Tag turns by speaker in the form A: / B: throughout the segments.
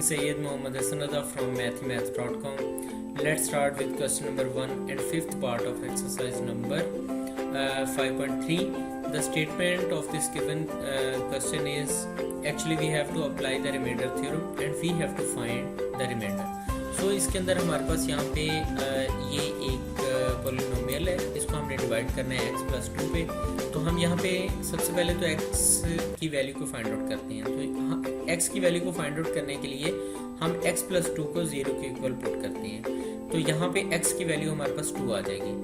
A: Sayyid Muhammad Hassan Raza from mathemath.com. Let's start with question number 1 and fifth part of exercise number 5.3. The statement of this given question is actually we have to apply the remainder theorem and we have to find the remainder. So इसके अंदर हमारे पास यहाँ पे ये एक polynomial है, इसको हमने डिवाइड करना है x+2 पे। तो हम यहाँ पे सबसे पहले तो x की वैल्यू को फाइंड आउट करते हैं। तो x की वैल्यू को फाइंड आउट करने के लिए हम x+2 को 0 के इक्वल पुट करते हैं। तो यहाँ पे x की वैल्यू हमारे पास 2 आ जाएगी,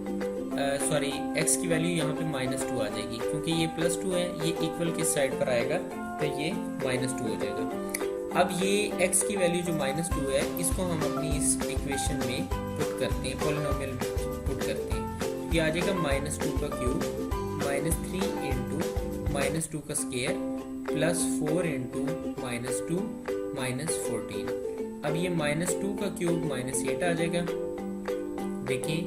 A: x की वैल्यू यहाँ पे -2 आ जाएगी, क्योंकि ये +2 है, ये इक्वल किस साइड पर आएगा तो ये -2 हो जाएगा। अब ये x की वैल्यू जो -2 है, इसको हम अपनी इस इक्वेशन में पुट करते हैं, पॉलिनोमियल में पुट करते हैं। ये आ जाएगा -2 का क्यूब -3 इंटू -2 का स्क्वायर +4 इंटू -2 -14। अब ये -2 का क्यूब -8 आ जाएगा। देखिए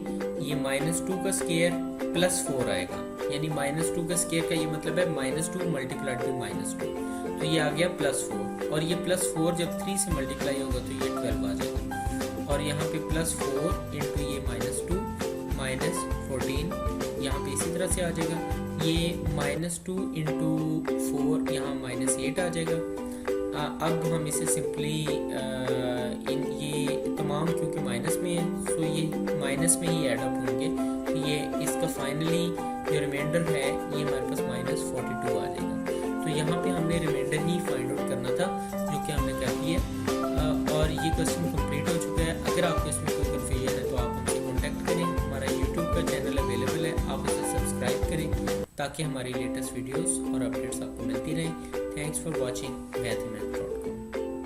A: ये -2 का स्क्वायर +4 आएगा, यानी -2 का स्क्वायर का ये मतलब है -2 मल्टीप्लाइड बाई -2, तो ये आ गया +4। और ये +4 जब 3 से मल्टीप्लाई होगा तो ये 12 आ जाएगा। और यहाँ पे +4 इंटू ये -2 -14 यहाँ पे इसी तरह से आ जाएगा। ये -2 इंटू 4 यहाँ -8 आ जाएगा। अब हम इसे सिंपली इन ये तमाम क्योंकि माइनस में है, सो ये माइनस में ही ऐड अप होंगे, तो ये इसका फाइनली जो रिमाइंडर है ये हमारे पास -42 आ जाएगा। तो यहाँ पे हमने रिमाइंडर ही फाइंड आउट करना था, जो कि हमने कर दिया। और ये क्वेश्चन कंप्लीट हो चुका है। अगर आपको इसमें कोई कन्फ्यूजन है तो आप हमसे कॉन्टैक्ट करें। हमारा यूट्यूब का चैनल अवेलेबल है, आप उसे सब्सक्राइब करें ताकि हमारी लेटेस्ट वीडियोस और अपडेट्स आपको मिलती रहें। Thanks for watching मैथमेथ।